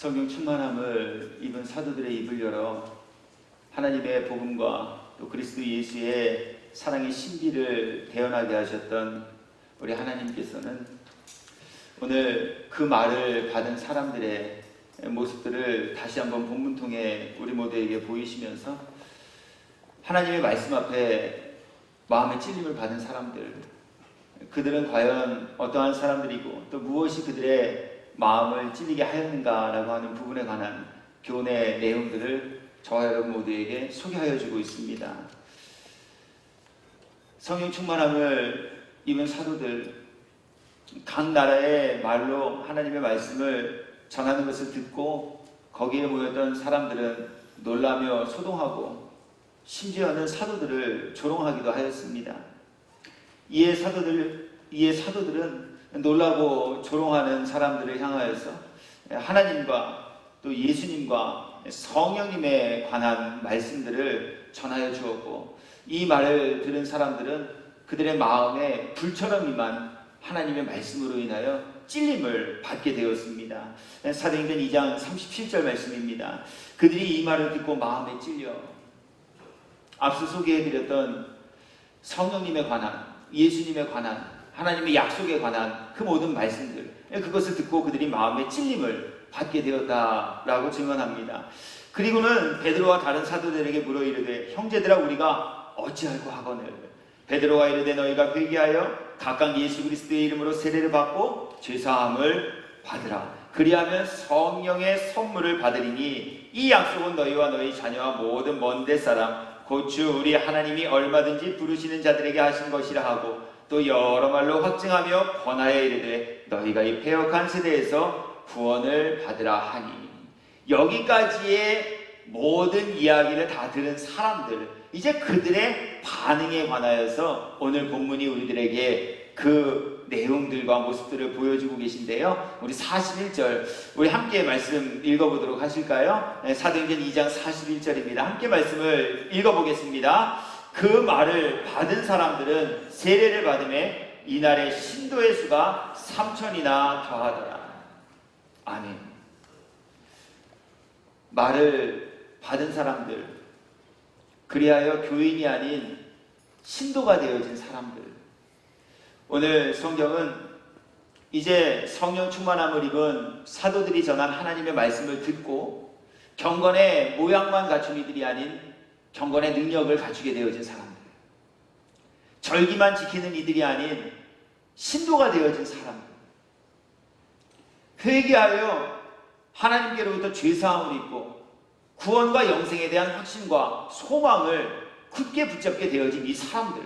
성령 충만함을 입은 사도들의 입을 열어 하나님의 복음과 또 그리스도 예수의 사랑의 신비를 대언하게 하셨던 우리 하나님께서는 오늘 그 말을 받은 사람들의 모습들을 다시 한번 본문 통해 우리 모두에게 보이시면서 하나님의 말씀 앞에 마음의 찔림을 받은 사람들, 그들은 과연 어떠한 사람들이고 또 무엇이 그들의 마음을 찔리게 하였는가라고 하는 부분에 관한 교훈의 내용들을 저와 여러분 모두에게 소개하여 주고 있습니다. 성령 충만함을 입은 사도들, 각 나라의 말로 하나님의 말씀을 전하는 것을 듣고 거기에 모였던 사람들은 놀라며 소동하고 심지어는 사도들을 조롱하기도 하였습니다. 이에 사도들은 놀라고 조롱하는 사람들을 향하여서 하나님과 또 예수님과 성령님에 관한 말씀들을 전하여 주었고, 이 말을 들은 사람들은 그들의 마음에 불처럼 임한 하나님의 말씀으로 인하여 찔림을 받게 되었습니다. 사도행전 2장 37절 말씀입니다. 그들이 이 말을 듣고 마음에 찔려 앞서 소개해드렸던 성령님에 관한, 예수님에 관한, 하나님의 약속에 관한 그 모든 말씀들, 그것을 듣고 그들이 마음의 찔림을 받게 되었다라고 증언합니다. 그리고는 베드로와 다른 사도들에게 물어 이르되, 형제들아 우리가 어찌할꼬 하거늘. 베드로가 이르되, 너희가 회개하여 각각 예수 그리스도의 이름으로 세례를 받고 죄사함을 받으라. 그리하면 성령의 선물을 받으리니 이 약속은 너희와 너희 자녀와 모든 먼데 사람 곧 주 우리 하나님이 얼마든지 부르시는 자들에게 하신 것이라 하고, 또 여러 말로 확증하며 권하여 이르되 너희가 이 패역한 세대에서 구원을 받으라 하니. 여기까지의 모든 이야기를 다 들은 사람들, 이제 그들의 반응에 관하여서 오늘 본문이 우리들에게 그 내용들과 모습들을 보여주고 계신데요. 우리 41절 우리 함께 말씀 읽어보도록 하실까요? 사도행전 2장 41절입니다. 함께 말씀을 읽어보겠습니다. 그 말을 받은 사람들은 세례를 받음에 이날의 신도의 수가 3,000이나 더하더라. 아멘. 말을 받은 사람들, 그리하여 교인이 아닌 신도가 되어진 사람들, 오늘 성경은 이제 성령 충만함을 입은 사도들이 전한 하나님의 말씀을 듣고 경건의 모양만 갖춘 이들이 아닌 경건의 능력을 갖추게 되어진 사람들, 절기만 지키는 이들이 아닌 신도가 되어진 사람들, 회개하여 하나님께로부터 죄사함을 입고 구원과 영생에 대한 확신과 소망을 굳게 붙잡게 되어진 이 사람들,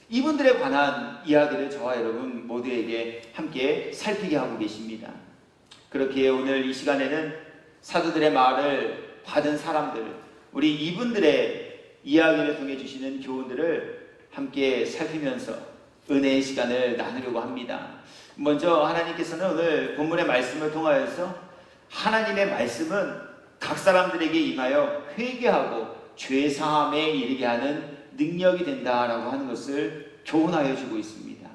이분들에 관한 이야기를 저와 여러분 모두에게 함께 살피게 하고 계십니다. 그렇기에 오늘 이 시간에는 사도들의 말을 받은 사람들, 우리 이분들의 이야기를 통해 주시는 교훈들을 함께 살피면서 은혜의 시간을 나누려고 합니다. 먼저 하나님께서는 오늘 본문의 말씀을 통하여서 하나님의 말씀은 각 사람들에게 임하여 회개하고 죄사함에 이르게 하는 능력이 된다라고 하는 것을 교훈하여 주고 있습니다.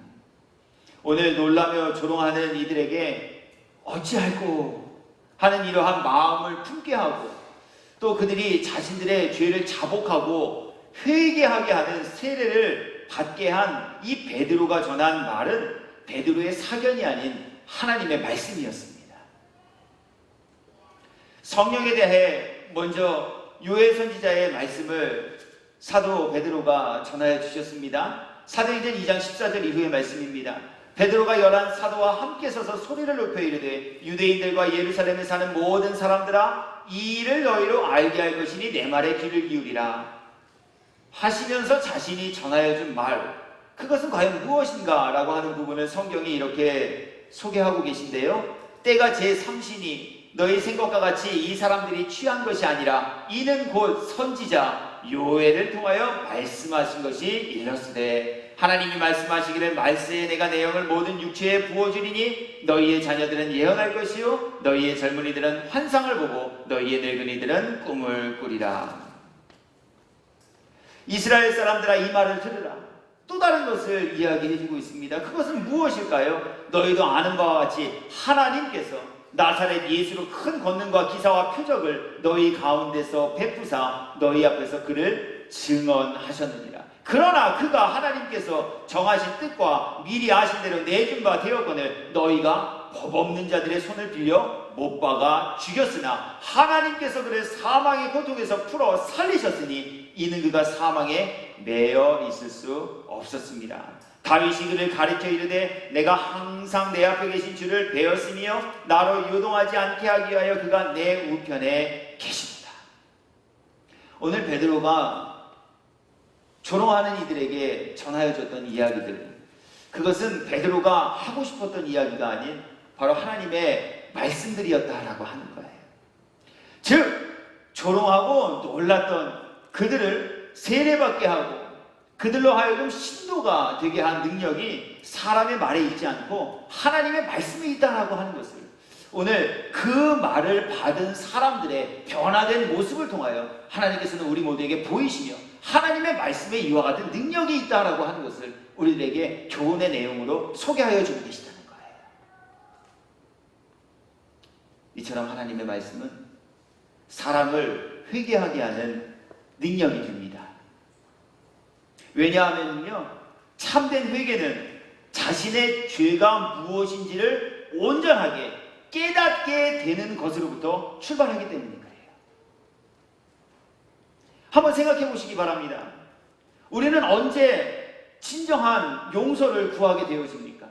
오늘 놀라며 조롱하는 이들에게 어찌할꼬 하는 이러한 마음을 품게 하고, 또 그들이 자신들의 죄를 자복하고 회개하게 하는 세례를 받게 한 이 베드로가 전한 말은 베드로의 사견이 아닌 하나님의 말씀이었습니다. 성령에 대해 먼저 요엘 선지자의 말씀을 사도 베드로가 전하여 주셨습니다. 사도행전 2장 14절 이후의 말씀입니다. 베드로가 11 사도와 함께 서서 소리를 높여 이르되, 유대인들과 예루살렘에 사는 모든 사람들아, 이 일을 너희로 알게 할 것이니 내 말에 귀를 기울이라 하시면서 자신이 전하여 준 말, 그것은 과연 무엇인가 라고 하는 부분을 성경이 이렇게 소개하고 계신데요. 때가 제3신이 너희 생각과 같이 이 사람들이 취한 것이 아니라 이는 곧 선지자 요엘을 통하여 말씀하신 것이 이렇으되, 하나님이 말씀하시기를 말세에 내가 내 영을 모든 육체에 부어주리니 너희의 자녀들은 예언할 것이요 너희의 젊은이들은 환상을 보고 너희의 늙은이들은 꿈을 꾸리라. 이스라엘 사람들아, 이 말을 들으라. 또 다른 것을 이야기해주고 있습니다. 그것은 무엇일까요? 너희도 아는 바와 같이 하나님께서 나사렛 예수로 큰 권능과 기사와 표적을 너희 가운데서 베푸사 너희 앞에서 그를 증언하셨느니라. 그러나 그가 하나님께서 정하신 뜻과 미리 아신 대로 내준 바 되었거늘 너희가 법 없는 자들의 손을 빌려 못 박아 죽였으나 하나님께서 그를 사망의 고통에서 풀어 살리셨으니 이는 그가 사망에 매여 있을 수 없었습니다. 다윗이 그를 가르쳐 이르되 내가 항상 내 앞에 계신 주를 배웠으며 나로 요동하지 않게 하기 위하여 그가 내 우편에 계십니다. 오늘 베드로가 조롱하는 이들에게 전하여 줬던 이야기들, 그것은 베드로가 하고 싶었던 이야기가 아닌 바로 하나님의 말씀들이었다라고 하는 거예요. 즉 조롱하고 놀랐던 그들을 세례받게 하고 그들로 하여금 신도가 되게 한 능력이 사람의 말에 있지 않고 하나님의 말씀에 있다라고 하는 것을, 오늘 그 말을 받은 사람들의 변화된 모습을 통하여 하나님께서는 우리 모두에게 보이시며 하나님의 말씀에 이와 같은 능력이 있다라고 하는 것을 우리들에게 교훈의 내용으로 소개하여 주고 계시다는 거예요. 이처럼 하나님의 말씀은 사람을 회개하게 하는 능력이 됩니다. 왜냐하면요, 참된 회개는 자신의 죄가 무엇인지를 온전하게 깨닫게 되는 것으로부터 출발하기 때문인 거예요. 한번 생각해 보시기 바랍니다. 우리는 언제 진정한 용서를 구하게 되어집니까?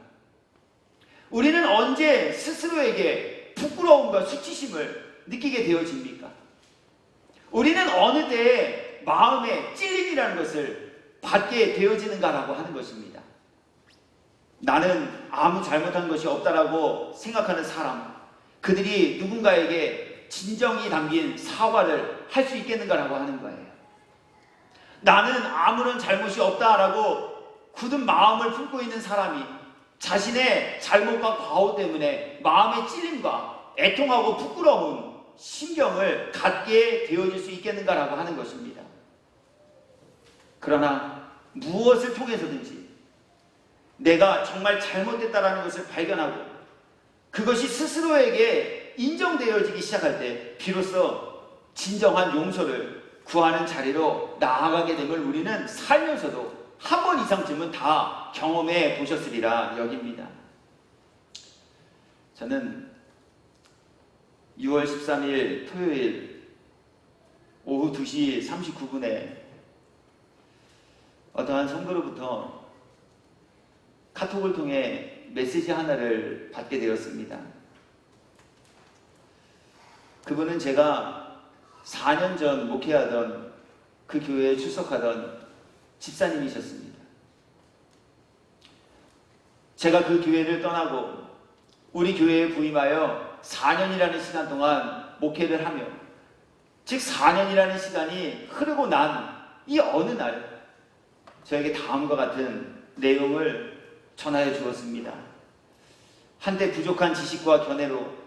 우리는 언제 스스로에게 부끄러움과 수치심을 느끼게 되어집니까? 우리는 어느 때에 마음의 찔림이라는 것을 받게 되어지는가라고 하는 것입니다. 나는 아무 잘못한 것이 없다라고 생각하는 사람, 그들이 누군가에게 진정이 담긴 사과를 할 수 있겠는가라고 하는 거예요. 나는 아무런 잘못이 없다라고 굳은 마음을 품고 있는 사람이 자신의 잘못과 과오 때문에 마음의 찔림과 애통하고 부끄러운 심경을 갖게 되어질 수 있겠는가라고 하는 것입니다. 그러나 무엇을 통해서든지 내가 정말 잘못됐다라는 것을 발견하고 그것이 스스로에게 인정되어지기 시작할 때 비로소 진정한 용서를 구하는 자리로 나아가게 됨을 우리는 살면서도 한 번 이상쯤은 다 경험해 보셨으리라 여깁니다. 저는 6월 13일 토요일 오후 2시 39분에 어떠한 성도로부터 카톡을 통해 메시지 하나를 받게 되었습니다. 그분은 제가 4년 전 목회하던 그 교회에 출석하던 집사님이셨습니다. 제가 그 교회를 떠나고 우리 교회에 부임하여 4년이라는 시간 동안 목회를 하며, 즉 4년이라는 시간이 흐르고 난 이 어느 날 저에게 다음과 같은 내용을 전하여 주었습니다. 한때 부족한 지식과 견해로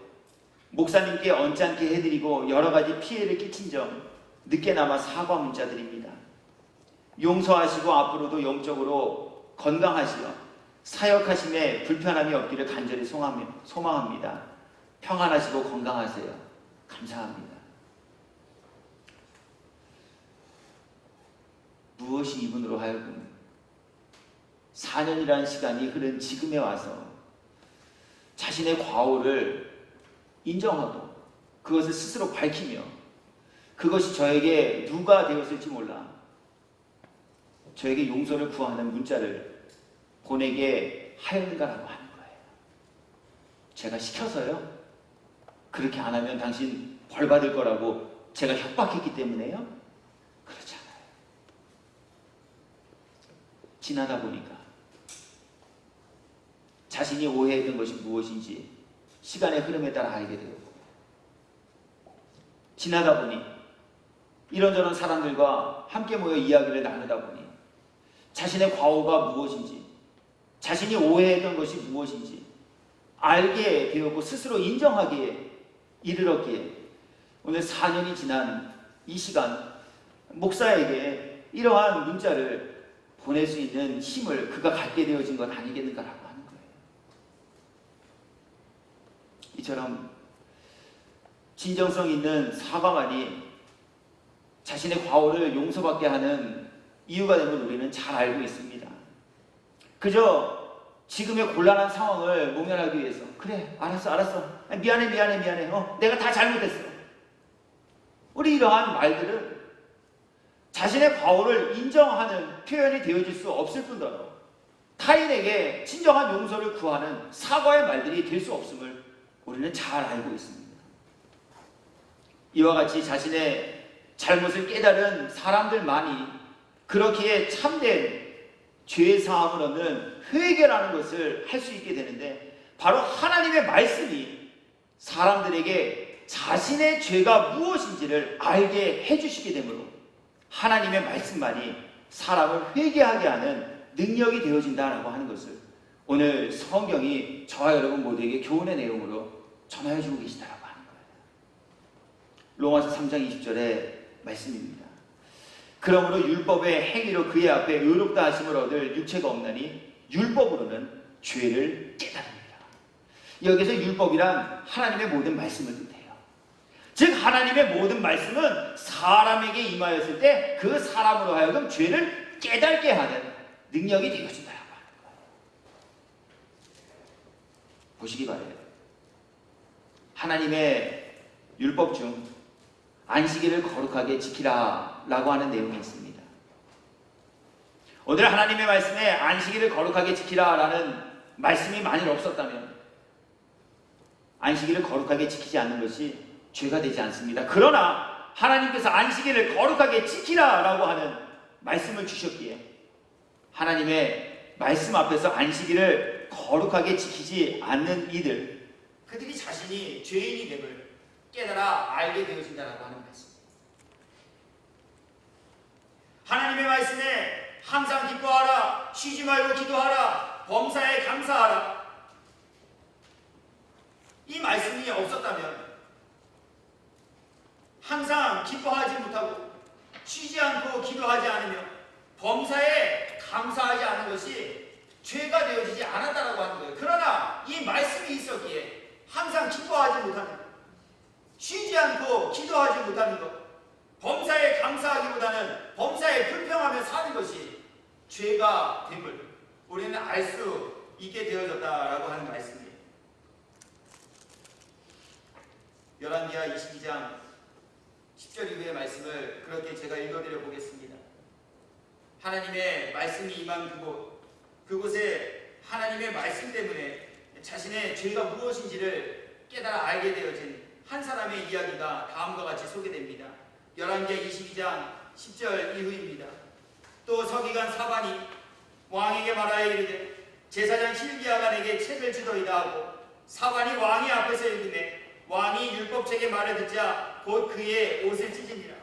목사님께 언짢게 해드리고 여러 가지 피해를 끼친 점 늦게나마 사과 문자드립니다. 용서하시고 앞으로도 영적으로 건강하시어 사역하심에 불편함이 없기를 간절히 소망합니다. 평안하시고 건강하세요. 감사합니다. 무엇이 이분으로 하여금 4년이라는 시간이 흐른 지금에 와서 자신의 과오를 인정하고 그것을 스스로 밝히며 그것이 저에게 누가 되었을지 몰라 저에게 용서를 구하는 문자를 보내게 하였는가라고 하는 거예요. 제가 시켜서요? 그렇게 안 하면 당신 벌 받을 거라고 제가 협박했기 때문에요? 그렇지 않아요. 지나다 보니까 자신이 오해했던 것이 무엇인지 시간의 흐름에 따라 알게 되었고, 지나다 보니 이런저런 사람들과 함께 모여 이야기를 나누다 보니 자신의 과오가 무엇인지, 자신이 오해했던 것이 무엇인지 알게 되었고 스스로 인정하기에 이르렀기에 오늘 4년이 지난 이 시간 목사에게 이러한 문자를 보낼 수 있는 힘을 그가 갖게 되어진 것 아니겠는가라고 하는 거예요. 이처럼 진정성 있는 사과만이 자신의 과오를 용서받게 하는 이유가 됨을 우리는 잘 알고 있습니다. 그저 지금의 곤란한 상황을 모면하기 위해서 그래 알았어 미안해 내가 다 잘못했어. 우리 이러한 말들은 자신의 과오를 인정하는 표현이 되어질 수 없을 뿐더러 타인에게 진정한 용서를 구하는 사과의 말들이 될 수 없음을 우리는 잘 알고 있습니다. 이와 같이 자신의 잘못을 깨달은 사람들만이 그렇기에 참된 죄사함을 얻는 회개라는 것을 할 수 있게 되는데, 바로 하나님의 말씀이 사람들에게 자신의 죄가 무엇인지를 알게 해주시게 되므로 하나님의 말씀만이 사람을 회개하게 하는 능력이 되어진다라고 하는 것을 오늘 성경이 저와 여러분 모두에게 교훈의 내용으로 전하여주고 계시다라고 하는 거예요. 로마서 3장 20절의 말씀입니다. 그러므로 율법의 행위로 그의 앞에 의롭다 하심을 얻을 육체가 없나니 율법으로는 죄를 깨달습니다. 여기서 율법이란 하나님의 모든 말씀을 뜻해요. 즉 하나님의 모든 말씀은 사람에게 임하였을 때 그 사람으로 하여금 죄를 깨닫게 하는 능력이 되어진다고 하는 거예요. 보시기 바래요. 하나님의 율법 중 안식일을 거룩하게 지키라 라고 하는 내용이 있습니다. 오늘 하나님의 말씀에 안식일을 거룩하게 지키라 라는 말씀이 만일 없었다면 안식일을 거룩하게 지키지 않는 것이 죄가 되지 않습니다. 그러나 하나님께서 안식일을 거룩하게 지키라 라고 하는 말씀을 주셨기에 하나님의 말씀 앞에서 안식일을 거룩하게 지키지 않는 이들, 그들이 자신이 죄인이 됨을 깨달아 알게 되어진다라고 하는 말씀입니다. 하나님의 말씀에 항상 기뻐하라, 쉬지 말고 기도하라, 범사에 감사하라, 이 말씀이 없었다면 항상 기뻐하지 못하고 쉬지 않고 기도하지 않으며 범사에 감사하지 않은 것이 죄가 되어지지 않았다라고 하는 거예요. 그러나 이 말씀이 있었기에 항상 기뻐하지 못하는, 쉬지 않고 기도하지 못하는 것, 범사에 감사하기보다는 범사에 불평하며 사는 것이 죄가 됨을 우리는 알 수 있게 되어졌다라고 하는 말씀이에요. 열왕기하 22장 10절 이후의 말씀을 그렇게 제가 읽어드려 보겠습니다. 하나님의 말씀이 임한 그곳에 하나님의 말씀 때문에 자신의 죄가 무엇인지를 깨달아 알게 되어진 한 사람의 이야기가 다음과 같이 소개됩니다. 열왕기하 22장 10절 이후입니다. 또 서기관 사반이 왕에게 말하여 이르되 제사장 hil기야가 내게 책을 주더이다 하고 사반이 왕의 앞에서 읽으매 왕이 율법책의 말을 듣자 곧 그의 옷을 찢으니라.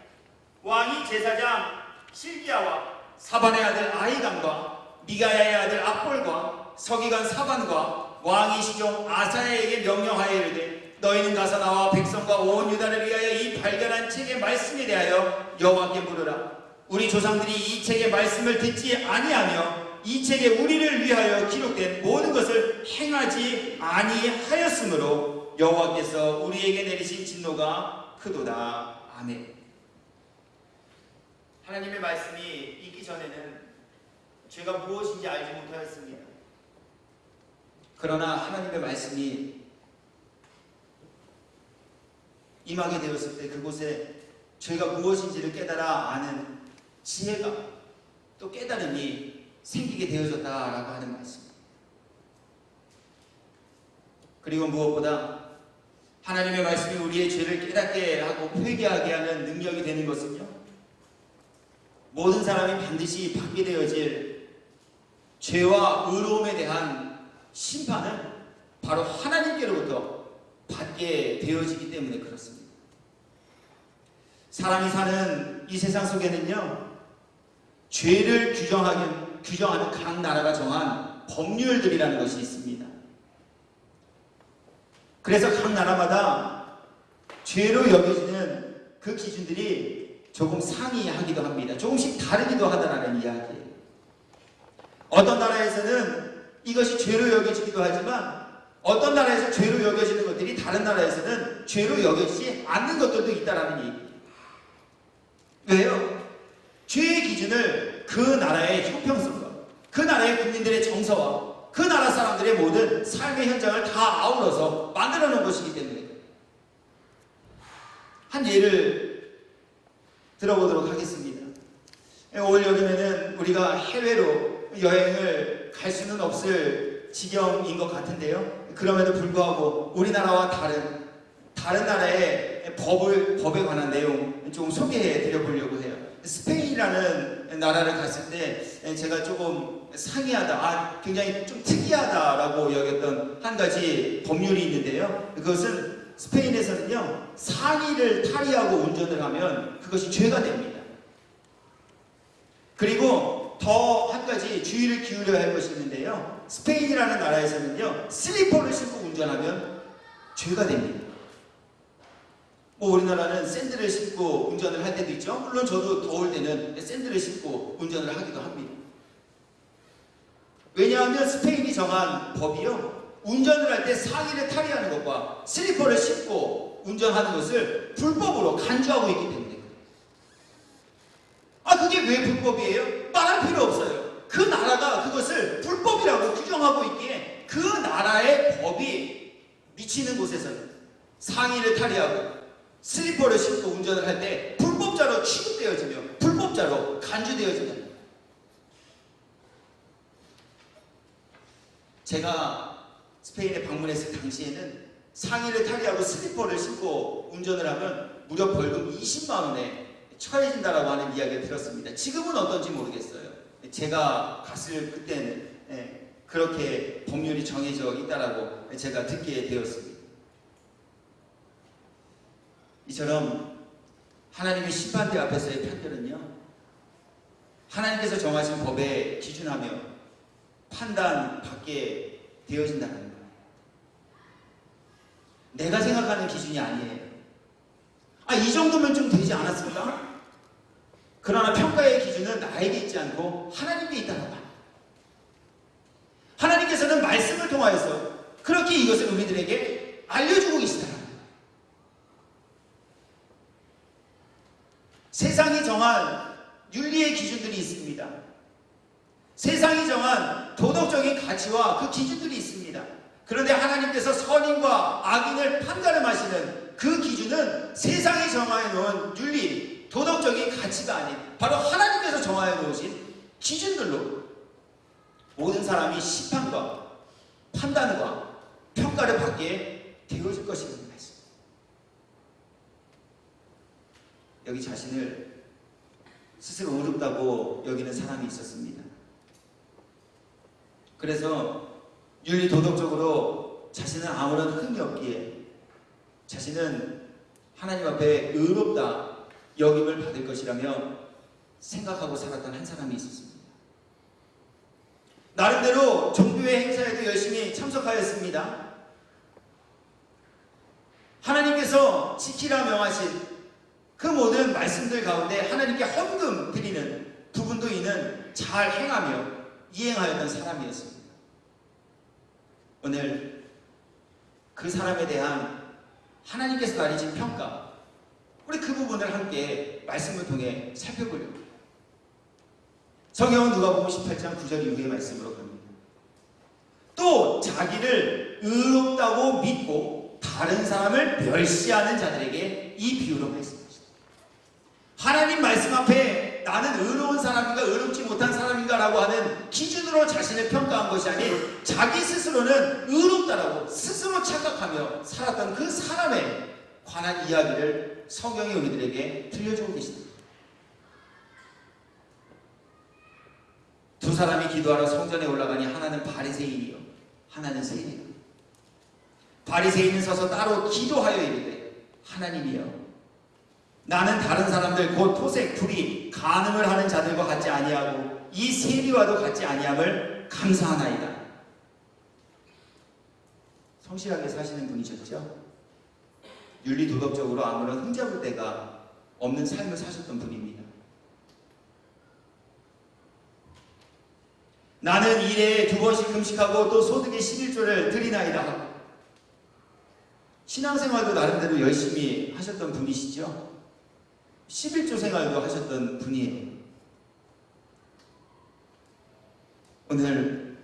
왕이 제사장 hil기야와 사반의 아들 아히감과 미가야의 아들 압볼과 서기관 사반과 왕이 시종 아사야에게 명령하여 이르되 너희는 가서 나와 백성과 온 유다를 위하여 이 발견한 책의 말씀에 대하여 여호와께 물으라. 우리 조상들이 이 책의 말씀을 듣지 아니하며 이 책에 우리를 위하여 기록된 모든 것을 행하지 아니하였으므로 여호와께서 우리에게 내리신 진노가 크도다. 아멘. 하나님의 말씀이 있기 전에는 죄가 무엇인지 알지 못하였습니다. 그러나 하나님의 말씀이 임하게 되었을 때 그곳에 죄가 무엇인지를 깨달아 아는 지혜가 또 깨달음이 생기게 되어졌다라고 하는 말씀입니다. 그리고 무엇보다 하나님의 말씀이 우리의 죄를 깨닫게 하고 회개하게 하는 능력이 되는 것은요, 모든 사람이 반드시 받게 되어질 죄와 의로움에 대한 심판은 바로 하나님께로부터 받게 되어지기 때문에 그렇습니다. 사람이 사는 이 세상 속에는요, 죄를 규정하는 각 나라가 정한 법률들이라는 것이 있습니다. 그래서 각 나라마다 죄로 여겨지는 그 기준들이 조금 상이하기도 합니다. 조금씩 다르기도 하다라는 이야기예요. 어떤 나라에서는 이것이 죄로 여겨지기도 하지만 어떤 나라에서 죄로 여겨지는 것들이 다른 나라에서는 죄로 여겨지지 않는 것들도 있다라는 얘기입니다. 왜요? 죄의 기준을 그 나라의 형평성과 그 나라의 국민들의 정서와 그 나라 사람들의 모든 삶의 현장을 다 아우러서 만들어 놓은 것이기 때문에 한 예를 들어보도록 하겠습니다. 올 여름에는 우리가 해외로 여행을 갈 수는 없을 지경인 것 같은데요. 그럼에도 불구하고 우리나라와 다른 나라의 법에 관한 내용 좀 소개해 드려보려고 해요. 스페인이라는 나라를 갔을 때 제가 조금 상이하다, 굉장히 좀 특이하다라고 여겼던 한 가지 법률이 있는데요. 그것은 스페인에서는요, 상의를 탈의하고 운전을 하면 그것이 죄가 됩니다. 그리고 더 한 가지 주의를 기울여야 할 것이 있는데요. 스페인이라는 나라에서는요, 슬리퍼를 신고 운전하면 죄가 됩니다. 우리나라는 샌들을 신고 운전을 할 때도 있죠. 물론 저도 더울 때는 샌들을 신고 운전을 하기도 합니다. 왜냐하면 스페인이 정한 법이요, 운전을 할 때 상의를 탈의하는 것과 슬리퍼를 신고 운전하는 것을 불법으로 간주하고 있기 때문에. 그게 왜 불법이에요? 말할 필요 없어요. 그 나라가 그것을 불법이라고 규정하고 있기에 그 나라의 법이 미치는 곳에서는 상의를 탈의하고 슬리퍼를 신고 운전을 할 때 불법자로 취급되어지며 불법자로 간주되어진다. 제가 스페인에 방문했을 당시에는 상의를 탈의하고 슬리퍼를 신고 운전을 하면 무려 벌금 20만 원에 처해진다라고 하는 이야기를 들었습니다. 지금은 어떤지 모르겠어요. 제가 갔을 그때는 그렇게 법률이 정해져 있다라고 제가 듣게 되었습니다. 이처럼 하나님의 심판대 앞에서의 판결은요, 하나님께서 정하신 법에 기준하며 판단받게 되어진다는 거예요. 내가 생각하는 기준이 아니에요. 이 정도면 좀 되지 않았을까? 그러나 평가의 기준은 나에게 있지 않고 하나님께 있다는 말. 하나님께서는 말씀을 통하여서 그렇게 이것을 우리들에게 알려주고 계시다는 거예요. 세상이 정한 윤리의 기준들이 있습니다. 세상이 정한 도덕적인 가치와 그 기준들이 있습니다. 그런데 하나님께서 선인과 악인을 판가름하시는 그 기준은 세상이 정하여 놓은 윤리, 도덕적인 가치가 아닌 바로 하나님께서 정하여 놓으신 기준들로 모든 사람이 심판과 판단과 평가를 받게 되어질 것이라는 말씀. 여기 자신을 스스로 어렵다고 여기는 사람이 있었습니다. 그래서 윤리 도덕적으로 자신은 아무런 흠이 없기에 자신은 하나님 앞에 의롭다 여김을 받을 것이라며 생각하고 살았던 한 사람이 있었습니다. 나름대로 종교의 행사에도 열심히 참석하였습니다. 하나님께서 지키라 명하신 그 모든 말씀들 가운데 하나님께 헌금 드리는 부분도 있는 잘 행하며 이행하였던 사람이었습니다. 오늘 그 사람에 대한 하나님께서 내리신 평가, 우리 그 부분을 함께 말씀을 통해 살펴보려고 합니다. 성경은 누가복음 18장 9절 이후의 말씀으로 갑니다. 또 자기를 의롭다고 믿고 다른 사람을 멸시하는 자들에게 이 비유로 말씀하십니다. 하나님 말씀 앞에 나는 의로운 사람인가 의롭지 못한 사람인가 라고 하는 기준으로 자신을 평가한 것이 아닌 자기 스스로는 의롭다라고 스스로 착각하며 살았던 그 사람에 관한 이야기를 성경이 우리들에게 들려주고 계십니다. 두 사람이 기도하러 성전에 올라가니 하나는 바리새인이요 하나는 세리요. 바리새인은 서서 따로 기도하여 이르되 하나님이여, 나는 다른 사람들 곧 토색, 불의, 간음을 하는 자들과 같지 아니하고 이 세리와도 같지 아니함을 감사하나이다. 성실하게 사시는 분이셨죠? 윤리 도덕적으로 아무런 흠잡을 데가 없는 삶을 사셨던 분입니다. 나는 일에 2번씩 금식하고 또 소득의 11조를 드리나이다. 신앙생활도 나름대로 열심히 하셨던 분이시죠. 11조 생활도 하셨던 분이에요. 오늘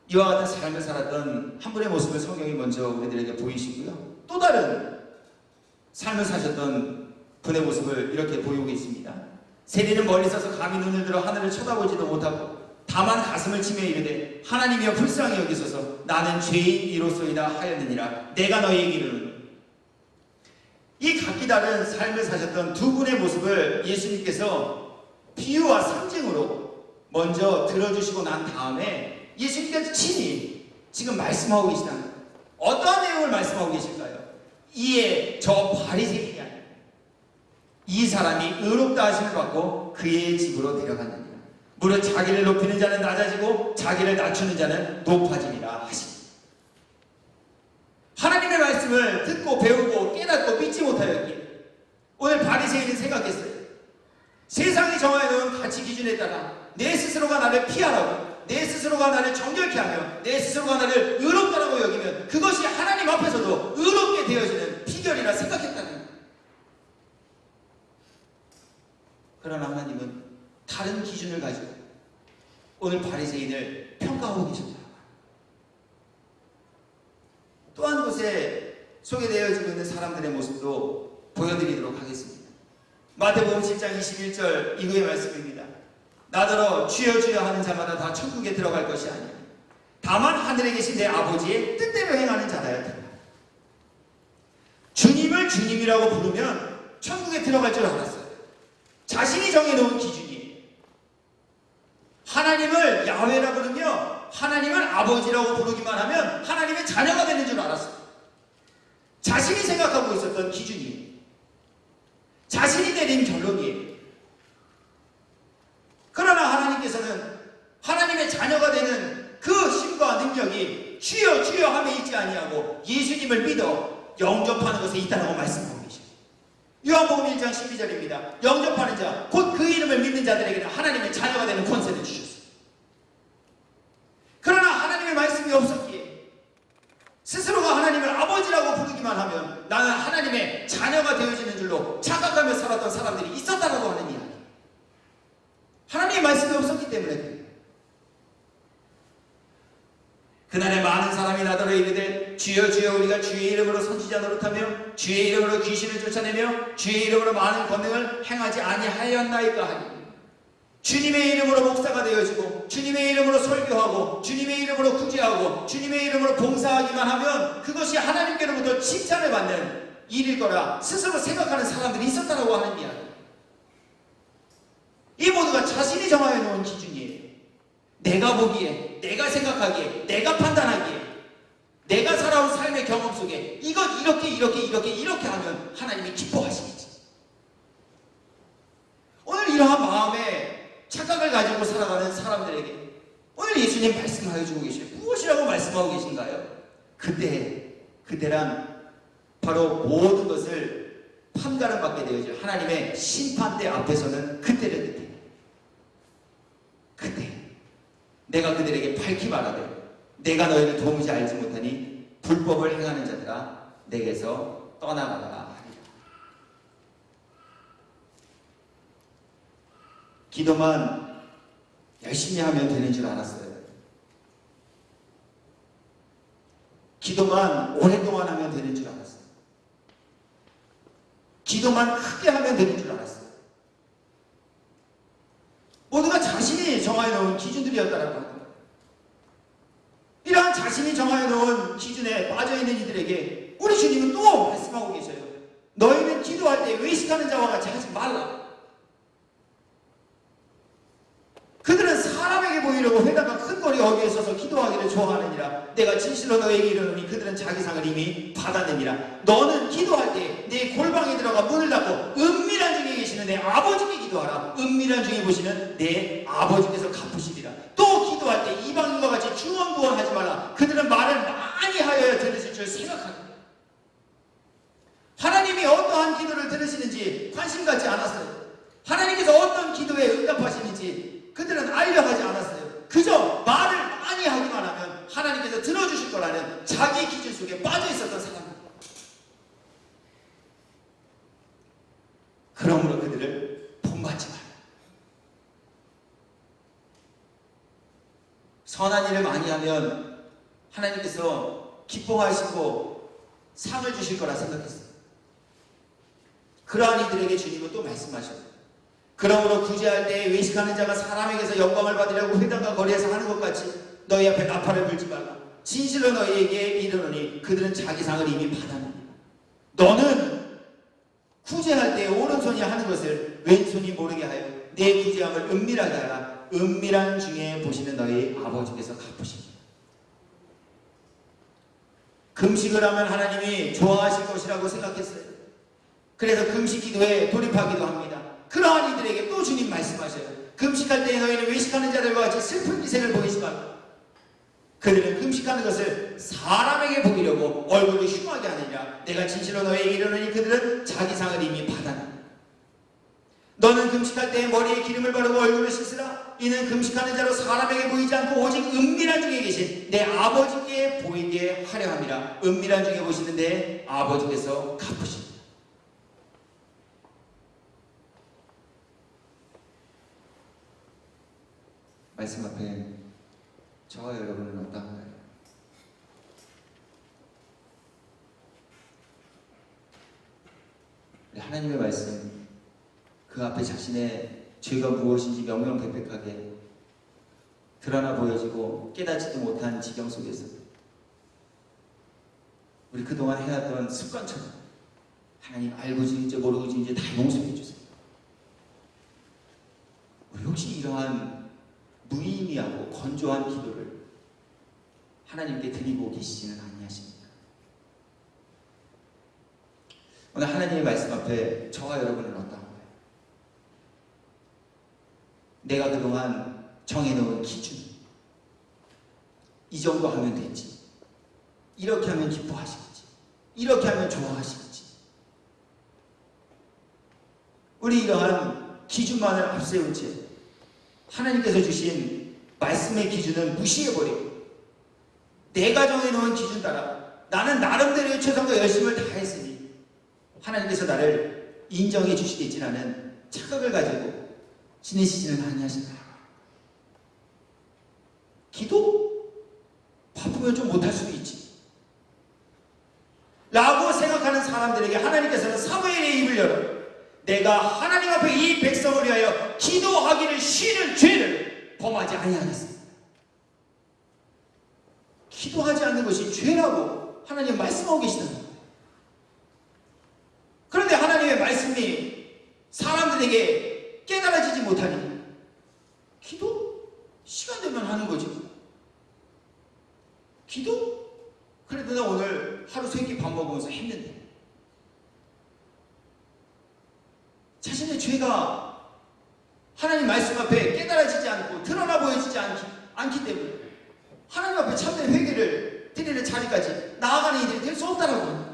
이와 같은 삶을 살았던 한 분의 모습을 성경이 먼저 우리들에게 보이시고요. 또 다른 삶을 사셨던 분의 모습을 이렇게 보이고 있습니다. 세리는 멀리 서서 감히 눈을 들어 하늘을 쳐다보지도 못하고 다만 가슴을 치며 이르되 하나님이여 불쌍히 여기소서 나는 죄인 이로소이다 하였느니라. 내가 너희에게 이르노니. 이 각기 다른 삶을 사셨던 두 분의 모습을 예수님께서 비유와 상징으로 먼저 들어주시고 난 다음에 예수님께서 친히 지금 말씀하고 계시다는 거예요. 어떠한 내용을 말씀하고 계실까요? 이에 저 바리새인이 아니라 이 사람이 의롭다 하심을 받고 그의 집으로 데려갔느니라. 무릇 자기를 높이는 자는 낮아지고 자기를 낮추는 자는 높아지리라 하시니. 하나님의 말씀을 듣고 배우고 깨닫고 믿지 못하였기에 오늘 바리새인은 생각했어요. 세상이 정해놓은 가치 기준에 따라 내 스스로가 나를 피하라고, 내 스스로가 나를 정결케 하며 내 스스로가 나를 의롭다라고 여기면 그것이 하나님 앞에서도 의롭게 되어지는 비결이라 생각했다는 거예요. 그러나 하나님은 다른 기준을 가지고 오늘 바리새인을 평가하고 계십니다. 또 한 곳에 소개되어지고 있는 사람들의 모습도 보여드리도록 하겠습니다. 마태복음 7장 21절 이후의 말씀입니다. 나더러 주여 주여 하는 자마다 다 천국에 들어갈 것이 아니라 다만 하늘에 계신 내 아버지의 뜻대로 행하는 자라야 된다. 주님을 주님이라고 부르면 천국에 들어갈 줄 알았어요. 자신이 정해놓은 기준이에요. 하나님을 야훼라 부르며 하나님을 아버지라고 부르기만 하면 하나님의 자녀가 되는 줄 알았어요. 자신이 생각하고 있었던 기준이에요. 자신이 내린 결론이에요. 그러나 하나님께서는 하나님의 자녀가 되는 그 힘과 능력이 주여 주여 함에 있지 아니하고 예수님을 믿어 영접하는 것에 있다고 말씀하고 계십니다. 요한복음 1장 12절입니다. 영접하는 자, 곧 그 이름을 믿는 자들에게는 하나님의 자녀가 되는 권세를 주셨습니다. 그러나 하나님의 말씀이 없었기에 스스로가 하나님을 아버지라고 부르기만 하면 나는 하나님의 자녀가 되어지는 줄로 착각하며 살았던 사람들이 있었다라고 하는 이야기. 하나님의 말씀이 없었기 때문에 그래요. 그날에 많은 사람이 나더러 이르되 주여 주여 우리가 주의 이름으로 선지자 노릇하며 주의 이름으로 귀신을 쫓아내며 주의 이름으로 많은 권능을 행하지 아니하였나이까 하니. 주님의 이름으로 목사가 되어지고 주님의 이름으로 설교하고 주님의 이름으로 구제하고 주님의 이름으로 봉사하기만 하면 그것이 하나님께로부터 칭찬을 받는 일일 거라 스스로 생각하는 사람들이 있었다라고 하는 이야기. 이 모두가 자신이 정하여 놓은 기준이에요. 내가 보기에, 내가 생각하기에, 내가 판단하기에, 내가 살아온 삶의 경험 속에 이것 이렇게 하면 하나님이 기뻐하시겠지. 오늘 이러한 마음에 착각을 가지고 살아가는 사람들에게 오늘 예수님 말씀하여 주고 계시요. 무엇이라고 말씀하고 계신가요? 그때란 바로 모든 것을 판가름 받게 되어질 하나님의 심판대 앞에서는 그때 내가 그들에게 밝히 말하되 내가 너희를 도무지 알지 못하니 불법을 행하는 자들아 내게서 떠나가라 하리라. 기도만 열심히 하면 되는 줄 알았어요. 기도만 오랫동안 하면 되는 줄 알았어요. 기도만 크게 하면 되는 줄 알았어요. 모두가 자신이 정해놓은 기준들이었다라고 합니다. 이러한 자신이 정해놓은 기준에 빠져있는 이들에게 우리 주님은 또 말씀하고 계셔요. 너희는 기도할 때 외식하는 자와 같이 하지 말라. 그들은 사람에게 보이려고 회당과 큰 거리 어귀에 서서 기도하기를 좋아하느니라. 내가 진실로 너에게 이르노니 그들은 자기 상을 이미 받았느니라. 너는 기도할 때 내 골방에 들어가 문을 닫고 은밀한 중에 계시는 내 아버지께 기도하라. 은밀한 중에 보시는 내 아버지께서 갚으시리라. 또 기도할 때 이방인과 같이 중언부언하지 말라. 그들은 말을 많이 하여야 들으실 줄 생각하느니라. 하나님이 어떠한 기도를 들으시는지 관심 갖지 않았어요. 하나님께서 어떤 기도에 응답하시는지 그들은 알려하지 않았어요. 그저 말을 많이 하기만 하면 하나님께서 들어주실 거라는 자기 기준 속에 그러므로 그들을 본받지 마라. 선한 일을 많이 하면 하나님께서 기뻐하시고 상을 주실 거라 생각했어요. 그러한 이들에게 주님은 또 말씀하셨어요. 그러므로 구제할 때에 외식하는 자가 사람에게서 영광을 받으려고 회당과 거리에서 하는 것 같이 너희 앞에 나팔을 불지 말라. 진실로 너희에게 이르노니 그들은 자기 상을 이미 받았느니라. 너는 구제할 때에 오른손이 하는 것을 왼손이 모르게 하여 내 구제함을 은밀하게 하라. 은밀한 중에 보시는 너희 아버지께서 갚으십니다. 금식을 하면 하나님이 좋아하실 것이라고 생각했어요. 그래서 금식 기도에 돌입하기도 합니다. 그러한 이들에게 또 주님 말씀하셔요. 금식할 때에 너희는 외식하는 자들과 같이 슬픈 기색을 보이지 말라. 그들은 금식하는 것을 사람에게 보이려고 얼굴을 흉하게 하느니라. 내가 진실로 너희에게 이르노니 그들은 자기 상을 이미 받았느니라. 너는 금식할 때에 머리에 기름을 바르고 얼굴을 씻으라. 이는 금식하는 자로 사람에게 보이지 않고 오직 은밀한 중에 계신 내 아버지께 보이게 하려 함이라. 은밀한 중에 보시는 내 아버지께서 갚으십니다. 말씀 앞에 저와 여러분은 어떤가요? 하나님의 말씀 그 앞에 자신의 죄가 무엇인지 명명백백하게 드러나 보여지고 깨닫지도 못한 지경 속에서 우리 그동안 해왔던 습관처럼 하나님 알고지인지 모르고지인지 다 용서해 주세요. 우리 혹시 이러한 무의미하고 건조한 기도를 하나님께 드리고 계시지는 아니하십니까? 오늘 하나님의 말씀 앞에 저와 여러분은 어떤가요? 내가 그동안 정해놓은 기준, 이 정도 하면 되지, 이렇게 하면 기뻐하시겠지, 이렇게 하면 좋아하시겠지, 우리 이러한 기준만을 앞세운 채 하나님께서 주신 말씀의 기준을 무시해버리고 내가 정해놓은 기준 따라 나는 나름대로의 최선과 열심을 다했으니 하나님께서 나를 인정해 주시겠지라는 착각을 가지고 지내시지는 아니하신다. 기도? 바쁘면 좀 못할 수도 있지 라고 생각하는 사람들에게 하나님께서는 사무엘의 입을 열어 내가 하나님 앞에 이 백성을 위하여 기도하기를 쉬는 죄를 범하지 아니하겠습니다. 기도하지 않는 것이 죄라고 하나님 말씀하고 계시다는 거예요. 그런데 하나님의 말씀이 사람들에게 깨달아지지 못하니 기도? 시간 되면 하는 거지. 기도? 그래도 나 오늘 하루 3끼 밥 먹으면서 했는데 자신의 죄가 하나님 말씀 앞에 깨달아지지 않고 드러나 보여지지 않기 때문에 하나님 앞에 참된 회개를 드리는 자리까지 나아가는 이들이 될 수 없다라고요.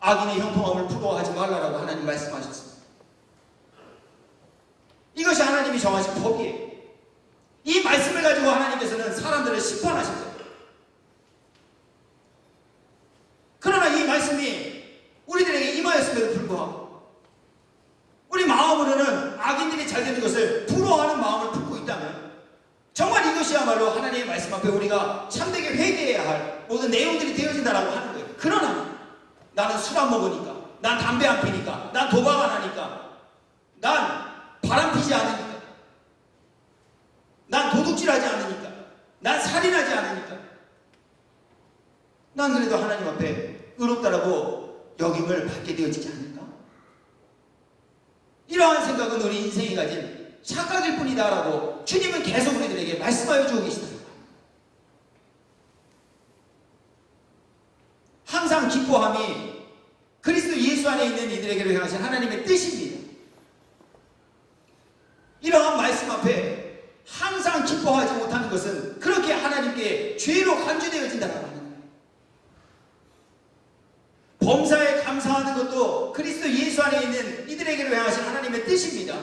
악인의 형통함을 부러워하지 말라라고 하나님 말씀하셨습니다. 이것이 하나님이 정하신 법이에요. 이 말씀을 가지고 하나님께서는 사람들을 심판하실 거예요. 그러나 이 말씀이 우리들에게 임하였음에도 불구하고 우리 마음으로는 악인들이 잘 되는 것을 부러워하는 마음을 품고 있다면 정말 이것이야말로 하나님의 말씀 앞에 우리가 참되게 회개해야 할 모든 내용들이 되어진다라고 하는 거예요. 그러나 나는 술 안 먹으니까, 난 담배 안 피니까, 난 도박 안 하니까, 난 바람 피지 않으니까, 난 도둑질하지 않으니까, 난 살인하지 않으니까 난 그래도 하나님 앞에 의롭다라고 역임을 받게 되어지지 않을까? 이러한 생각은 우리 인생이 가진 착각일 뿐이다라고 주님은 계속 우리들에게 말씀하여 주고 계시다. 항상 기뻐함이 그리스도 예수 안에 있는 이들에게로 향하신 하나님의 뜻입니다. 이러한 말씀 앞에 항상 기뻐하지 못하는 것은 그렇게 하나님께 죄로 간주되어진다고 하는 거예요. 범사에 감사하는 것도 그리스도 예수 안에 있는 이들에게로 향하신 하나님의 뜻입니다.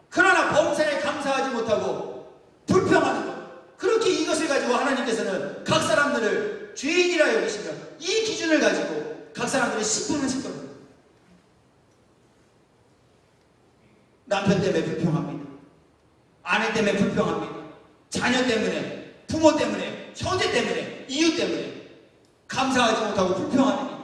그러나 범사에 감사하지 못하고 불평하는 것, 그렇게 이것을 가지고 하나님께서는 각 사람들을 죄인이라 여기시며 이 기준을 가지고 각 사람들을 심판하실 겁니다. 남편 때문에 불평합니다. 아내 때문에 불평합니다. 자녀 때문에, 부모 때문에, 형제 때문에, 이웃 때문에 감사하지 못하고 불평하는 일.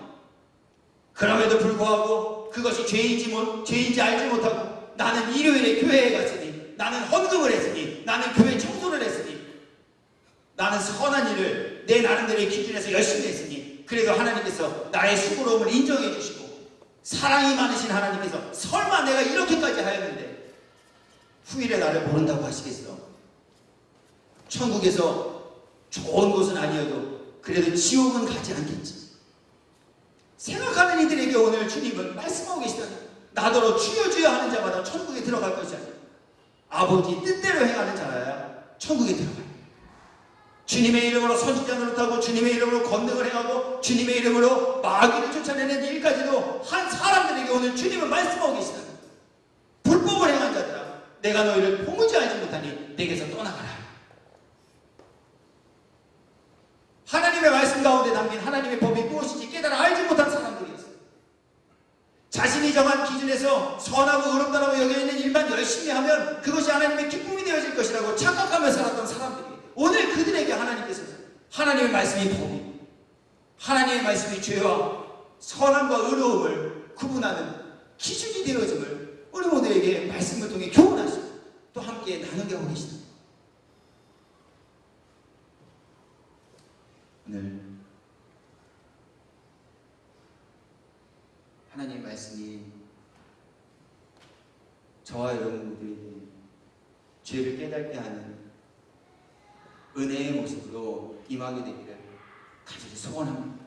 그럼에도 불구하고 그것이 죄인지 알지 못하고 나는 일요일에 교회에 갔으니, 나는 헌금을 했으니, 나는 교회 청소를 했으니, 나는 선한 일을 내 나름대로의 기준에서 열심히 했으니 그래도 하나님께서 나의 수고로움을 인정해 주시고 사랑이 많으신 하나님께서 설마 내가 이렇게까지 하였는데 후일에 나를 모른다고 하시겠어? 천국에서 좋은 곳은 아니어도 그래도 지옥은 가지 않겠지. 생각하는 이들에게 오늘 주님은 말씀하고 계시다. 나더러 주여 주여 하는 자마다 천국에 들어갈 것이 아니라 아버지 뜻대로 행하는 자라야 천국에 들어가요. 주님의 이름으로 선지자 노릇하고 주님의 이름으로 권능을 행하고 주님의 이름으로 마귀를 쫓아내는 일까지도 한 사람들에게 오늘 주님은 말씀하고 계시다. 불법을 행한 자들아, 내가 너희를 도무지 알지 못하니 내게서 떠나가라. 하나님의 말씀 가운데 담긴 하나님의 법이 무엇인지 깨달아 알지 못한 사람들이었어요. 자신이 정한 기준에서 선하고 의롭다라고 여겨있는 일만 열심히 하면 그것이 하나님의 기쁨이 되어질 것이라고 착각하며 살았던 사람들이 오늘 그들에게 하나님께서 하나님의 말씀이 법이, 하나님의 말씀이 죄와 선함과 의로움을 구분하는 기준이 되어짐을 우리 모두에게 말씀을 통해 교훈하시고 또 함께 나누게 하고 계시다. 오늘 하나님의 말씀이 저와 여러분 모두에게 죄를 깨닫게 하는 은혜의 모습으로 임하게 되기를 간절히 소원합니다.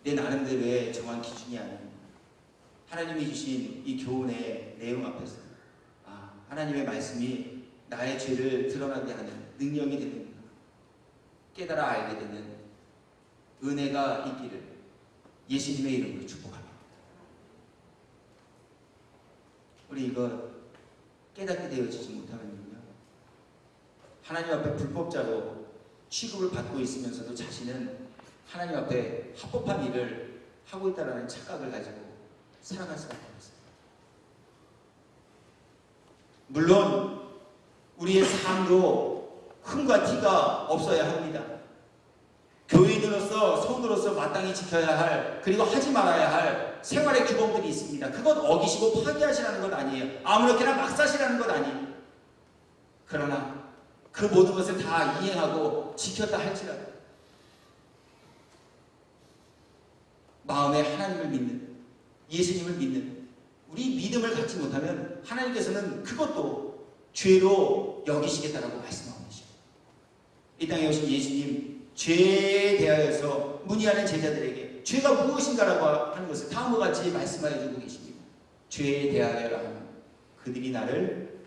내 나름대로의 정한 기준이 아닌 하나님이 주신 이 교훈의 내용 앞에서 하나님의 말씀이 나의 죄를 드러나게 하는 능력이 되는 깨달아 알게 되는 은혜가 있기를 예수님의 이름으로 축복합니다. 우리 이거 깨닫게 되어지지 못하면요, 하나님 앞에 불법자로 취급을 받고 있으면서도 자신은 하나님 앞에 합법한 일을 하고 있다는 착각을 가지고 살아갈 수밖에 없어요. 물론 우리의 삶도 흠과 티가 없어야 합니다. 교인으로서 성도로서 마땅히 지켜야 할, 그리고 하지 말아야 할 생활의 규범들이 있습니다. 그건 어기시고 파기하시라는 것 아니에요. 아무렇게나 막 사시라는 것 아니에요. 그러나 그 모든 것을 다 이행하고 지켰다 할지라도 마음에 하나님을 믿는, 예수님을 믿는 우리 믿음을 갖지 못하면 하나님께서는 그것도 죄로 여기시겠다라고 말씀하고 계십니다. 이 땅에 오신 예수님, 죄에 대하여서 문의하는 제자들에게 죄가 무엇인가라고 하는 것을 다음과 같이 말씀하여 주고 계십니다. 죄에 대하여라 하면 그들이 나를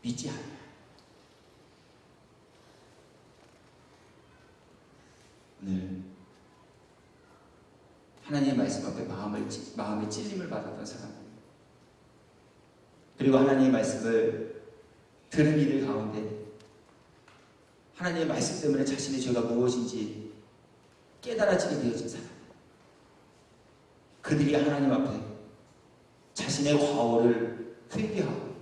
믿지 않아요. 오늘 하나님의 말씀 앞에 마음의 찔림을 받았던 사람들, 그리고 하나님의 말씀을 들은 이들 가운데 하나님의 말씀 때문에 자신의 죄가 무엇인지 깨달아지게 되어진 사람, 그들이 하나님 앞에 자신의 과오를 회개하고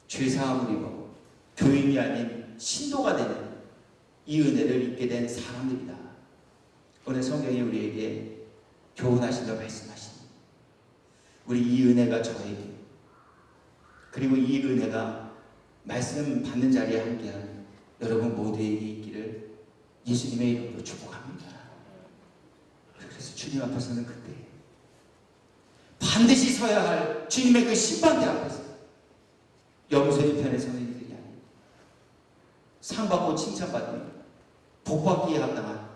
죄사함을 입어 교인이 아닌 신도가 되는 이 은혜를 입게 된 사람들이다. 오늘 성경이 우리에게 교훈하신다 말씀하십니다. 우리 이 은혜가 저에게, 그리고 이 은혜가 말씀 받는 자리에 함께하는 여러분 모두에게 있기를 예수님의 이름으로 축복합니다. 그래서 주님 앞에서는 그때 반드시 서야 할 주님의 그 심판대 앞에서 염소의 편에 서는 이들이 아니고 상받고 칭찬받으며 복받기에 합당한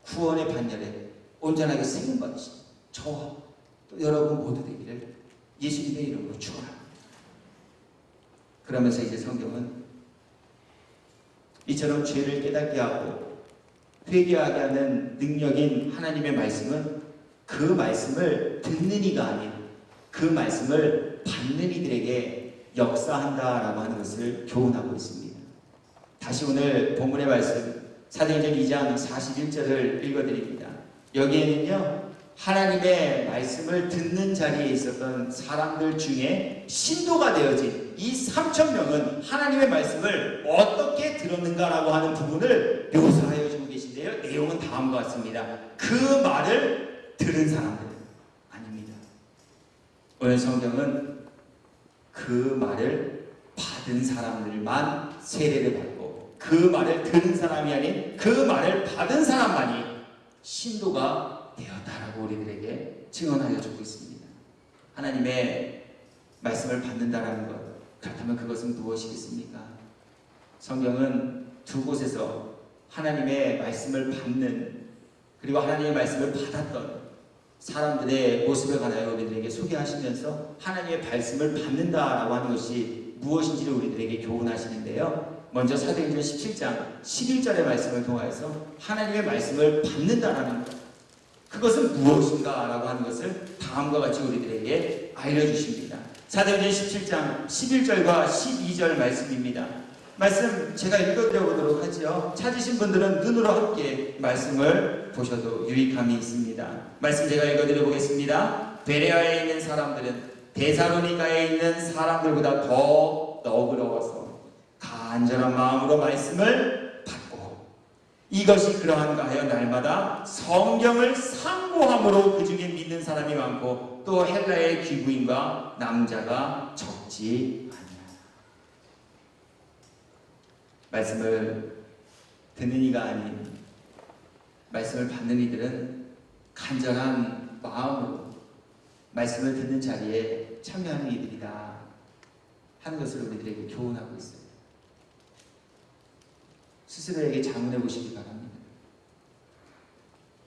구원의 반열에 온전하게 세움받으신 저와 또 여러분 모두 되기를 예수님의 이름으로 축원합니다. 그러면서 이제 성경은 이처럼 죄를 깨닫게 하고 회개하게 하는 능력인 하나님의 말씀은 그 말씀을 듣는 이가 아닌 그 말씀을 받는 이들에게 역사한다라고 하는 것을 교훈하고 있습니다. 다시 오늘 본문의 말씀 사도행전 2장 41절을 읽어드립니다. 여기에는요, 하나님의 말씀을 듣는 자리에 있었던 사람들 중에 신도가 되어진 이 3,000명은 하나님의 말씀을 어떻게 들었는가라고 하는 부분을 묘사하여 주고 계신데요. 내용은 다음과 같습니다. 그 말을 들은 사람들 아닙니다. 오늘 성경은 그 말을 받은 사람들만 세례를 받고 그 말을 들은 사람이 아닌 그 말을 받은 사람만이 신도가 되었다라고 우리들에게 증언하여 주고 있습니다. 하나님의 말씀을 받는다라는 것, 그렇다면 그것은 무엇이겠습니까? 성경은 두 곳에서 하나님의 말씀을 받는, 그리고 하나님의 말씀을 받았던 사람들의 모습에 관하여 우리들에게 소개하시면서 하나님의 말씀을 받는다라고 하는 것이 무엇인지를 우리들에게 교훈하시는데요. 먼저 사도행전 17장 11절의 말씀을 통하여서 하나님의 말씀을 받는다라는 것, 그것은 무엇인가 라고 하는 것을 다음과 같이 우리들에게 알려주십니다. 사도행전 17장 11절과 12절 말씀입니다. 말씀 제가 읽어드려보도록 하죠. 찾으신 분들은 눈으로 함께 말씀을 보셔도 유익함이 있습니다. 말씀 제가 읽어드려보겠습니다. 베레아에 있는 사람들은 데살로니가에 있는 사람들보다 더 너그러워서 간절한 마음으로 말씀을 받고 이것이 그러한가 하여 날마다 성경을 상고함으로 그 중에 믿는 사람이 많고 또 헬라의 귀부인과 남자가 적지 아니하다. 말씀을 듣는 이가 아닌 말씀을 받는 이들은 간절한 마음으로 말씀을 듣는 자리에 참여하는 이들이다 하는 것을 우리들에게 교훈하고 있어요. 스스로에게 자문해 보시기 바랍니다.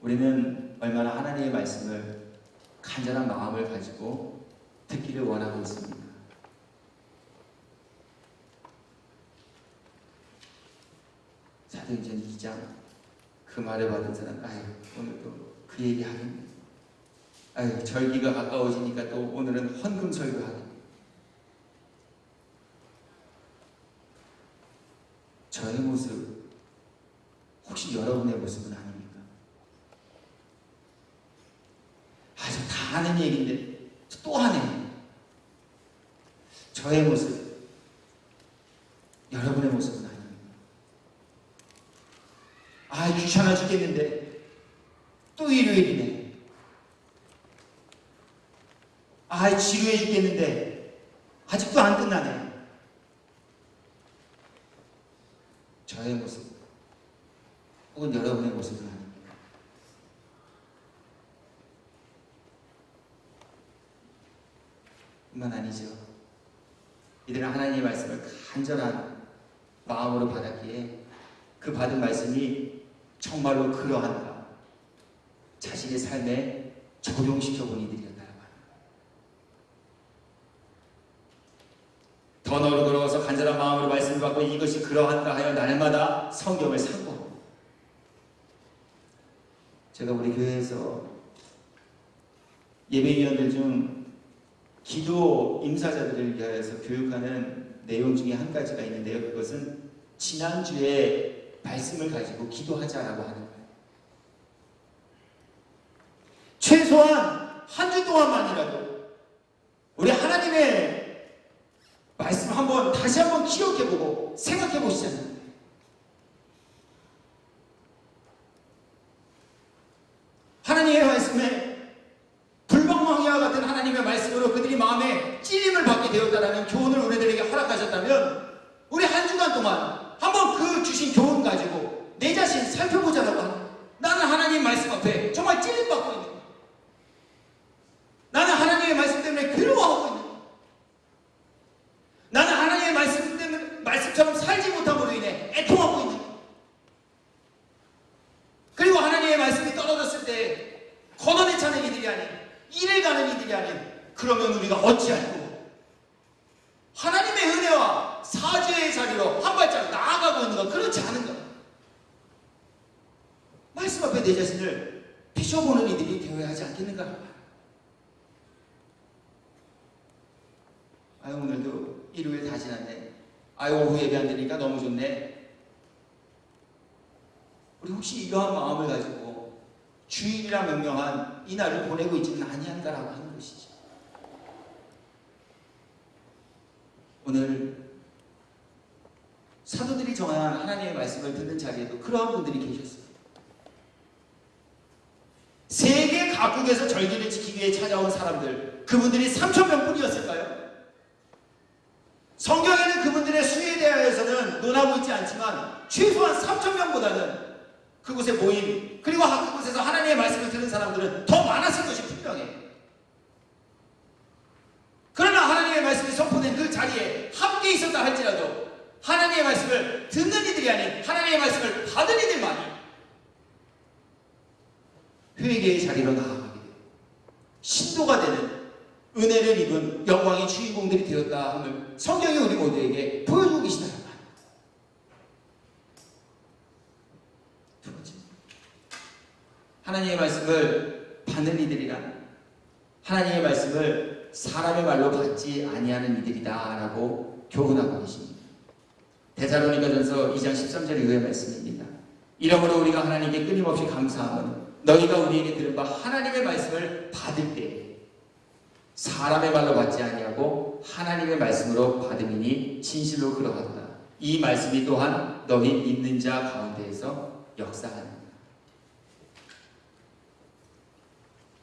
우리는 얼마나 하나님의 말씀을 간절한 마음을 가지고 듣기를 원하고 있습니까? 사도행전 2장 그 말을 받은 사람, 오늘 또 그 얘기 하겠네. 절기가 가까워지니까 또 오늘은 헌금 설교하겠네. 저의 모습 혹시 여러분의 모습은 아닙니까? 저 다 아는 얘기인데 또 하네. 저의 모습 여러분의 모습은 아닙니까? 귀찮아 죽겠는데 또 일요일이네. 지루해 죽겠는데 아직도 안 끝나네. 저의 모습 혹은 여러분의 모습은 아닙니까? 뿐만 아니죠. 이들은 하나님의 말씀을 간절한 마음으로 받았기에 그 받은 말씀이 정말로 그러한가 자신의 삶에 적용시켜본 이들이었다고 합니다. 더 너그러워서 간절한 마음으로 말씀을 받고 이것이 그러한가 하여 날마다 성경을 상고하고, 제가 우리 교회에서 예배위원들 중 기도 임사자들을 위하여서 교육하는 내용 중에 한 가지가 있는데요. 그것은 지난주에 말씀을 가지고 기도하자라고 하는 거예요. 최소한 한 주 동안만이라도 우리 하나님의 말씀 다시 한번 기억해보고 생각해보시잖아요. 하나님의 말씀에 불방망이와 같은 하나님의 말씀으로 그들이 마음에 찔림을 받게 되었다라는 교훈을 우리들에게 허락하셨다면 우리 한 주간 동안 한번 그 주신 교훈 가지고 내 자신 살펴보자라고 하는 거예요. 나는 하나님 말씀 앞에 정말 찔림받고 있는 거예요. 나는 하나님의 말씀 때문에 괴로워하고 있는 거예요. 나는 하나님의 말씀 때문에 말씀처럼 살지 못함으로 인해 애통하고 있는 거예요. 그리고 하나님의 말씀이 떨어졌을 때 걷어내 차는 이들이 아닌, 일을 가는 이들이 아닌, 그러면 우리가 어찌할꼬 하나님의 은혜와 사죄의 자리로 한 발짝 나아가고 있는 것, 그렇지 않은 것. 말씀 앞에 내 자신을 비춰보는 이들이 되어야 하지 않겠는가? 아유 오늘도 일요일 다 지났네. 아유 오후 예배 안 되니까 너무 좋네. 우리 혹시 이러한 마음을 가지고 주일이라 명명한 이 날을 보내고 있지는 아니한가라고 하는 것이죠. 오늘 사도들이 정한 하나님의 말씀을 듣는 자리에도 그러한 분들이 계셨어요. 세계 각국에서 절기를 지키기 위해 찾아온 사람들, 그분들이 3,000명 뿐이었을까요? 성경에는 그분들의 수에 대하여서는 논하고 있지 않지만 최소한 3,000명보다는 그곳에 모인, 그리고 그곳에서 하나님의 말씀을 듣는 사람들은 더 많았을 것이 분명해요. 그러나 하나님의 말씀이 선포된 그 자리에 함께 있었다 할지라도 하나님의 말씀을 듣는 이들이 아닌 하나님의 말씀을 받은 이들만이 회개의 자리로 나아가게 돼요. 신도가 되는 은혜를 입은 영광의 주인공들이 되었다 함을 성경이 우리 모두에게 보여주고 계시다는 말. 두 번째, 하나님의 말씀을 받는 이들이란 하나님의 말씀을 사람의 말로 받지 아니하는 이들이다 라고 교훈하고 계십니다. 데살로니가전서 2장 13절 이후의 말씀입니다. 이러므로 우리가 하나님께 끊임없이 감사함은 너희가 우리에게 들은 바 하나님의 말씀을 받을 때 사람의 말로 받지 아니하고 하나님의 말씀으로 받음이니 진실로 그러하도다. 이 말씀이 또한 너희 믿는 자 가운데에서 역사하느니라.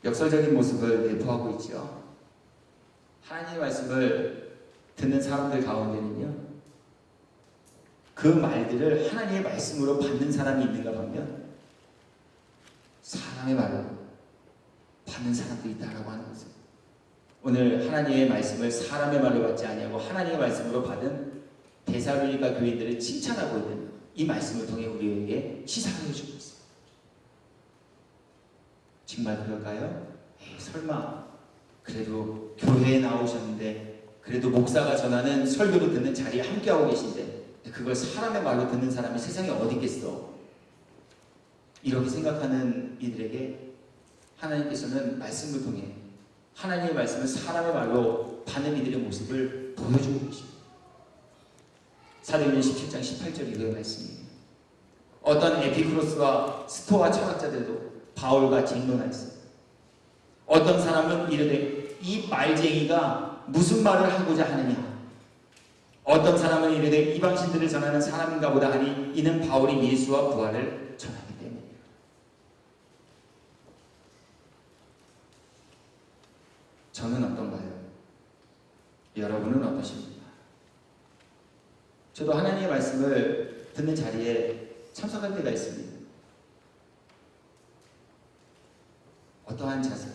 역설적인 모습을 내포하고 있죠. 하나님의 말씀을 듣는 사람들 가운데는요, 그 말들을 하나님의 말씀으로 받는 사람이 있는가 하면 사람의 말로 받는 사람도 있다라고 하는 것을, 오늘 하나님의 말씀을 사람의 말로 받지 아니하고 하나님의 말씀으로 받은 데살로니가 교인들을 칭찬하고 있는 이 말씀을 통해 우리에게 시사를 해주고 있습니다. 정말 그럴까요? 에이, 설마 그래도 교회에 나오셨는데, 그래도 목사가 전하는 설교를 듣는 자리에 함께하고 계신데 그걸 사람의 말로 듣는 사람이 세상에 어디 있겠어? 이렇게 생각하는 이들에게 하나님께서는 말씀을 통해 하나님의 말씀을 사람의 말로 받는 이들의 모습을 보여주고 계십니다. 사도행전 17장 18절 이거의 말씀입니다. 어떤 에피쿠로스와 스토아 철학자들도 바울과 쟁론하였습니다. 어떤 사람은 이르되 이 말쟁이가 무슨 말을 하고자 하느냐, 어떤 사람은 이르되 이방신들을 전하는 사람인가 보다 하니 이는 바울이 예수와 부활을 전하기 때문이에요. 저는 어떤가요? 여러분은 어떠십니까? 저도 하나님의 말씀을 듣는 자리에 참석할 때가 있습니다. 어떠한 자세,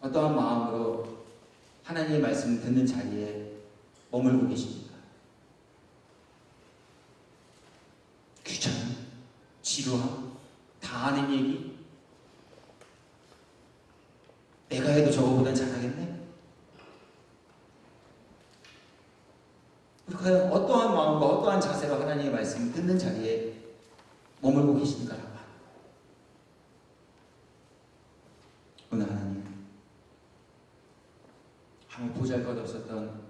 어떠한 마음으로 하나님의 말씀을 듣는 자리에 머물고 계십니까? 귀찮음, 지루함, 다 아는 얘기, 내가 해도 저거보단 잘하겠네? 우리 과연 어떠한 마음과 어떠한 자세로 하나님의 말씀을 듣는 자리에 머물고 계신가라고 합니다. 오늘 하나님, 아무 보잘것없었던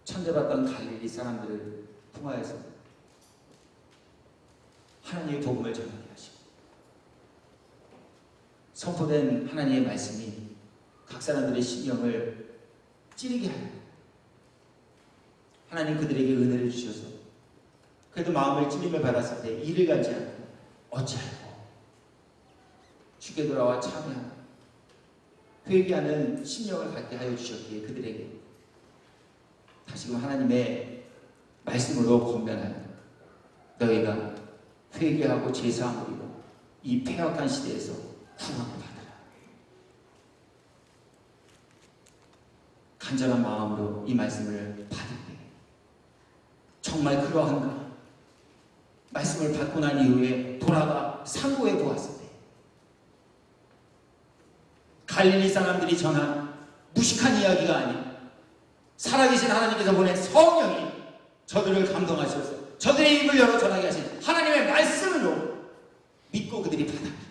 천대받던 갈릴리 사람들을 통하여서 하나님의 복음을 전하게 하시고, 선포된 하나님의 말씀이 각 사람들의 심령을 찌르게 하여 하나님 그들에게 은혜를 주셔서 그래도 마음을 찔림을 받았을 때 이를 가지 않고 어찌할꼬 주께 돌아와 참여하고 회개하는 심령을 갖게 하여 주셨기에 그들에게 다시금 하나님의 말씀으로 권면하여 너희가 회개하고 제사함으로 이 패역한 시대에서 구원을 받으라. 간절한 마음으로 이 말씀을 받을 때 정말 그러한가? 말씀을 받고 난 이후에 돌아가 상고해 보았을 때 갈릴리 사람들이 전한 무식한 이야기가 아닌 살아계신 하나님께서 보낸 성령이 저들을 감동하셔서 저들의 입을 열어 전하게 하신 하나님의 말씀으로 믿고 그들이 받았기.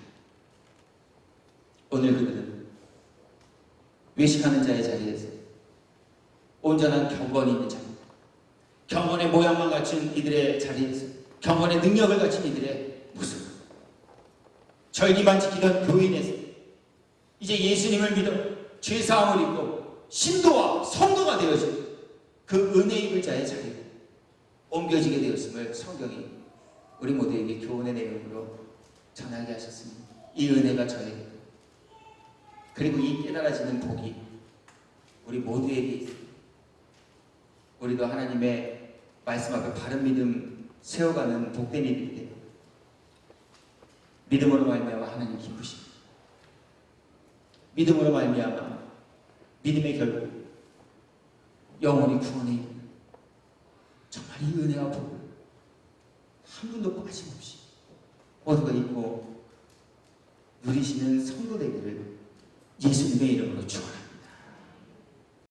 오늘 그들은 외식하는 자의 자리에서 온전한 경건이 있는 자녀, 경건의 모양만 갖춘 이들의 자리에서, 경건의 능력을 갖춘 이들의 모습, 절기만 지키던 교인에서 이제 예수님을 믿어 죄사함을 입고 신도와 성도가 되어진 그 은혜 입을 자의 자리로 옮겨지게 되었음을 성경이 우리 모두에게 교훈의 내용으로 전하게 하셨습니다. 이 은혜가 저에게, 그리고 이 깨달아지는 복이 우리 모두에게 있습니다. 우리도 하나님의 말씀 앞에 바른 믿음 세워가는 복된 이들이 되고 믿음으로 말미암아 하나님 기쁘십니다. 믿음으로 말미암아 믿음의 결국 영혼이 구원에 이르는 정말 이 은혜와 복을 한 분도 빠짐없이 모두가 입고 누리시는 성도 되기를 예수님의 이름으로 축원합니다.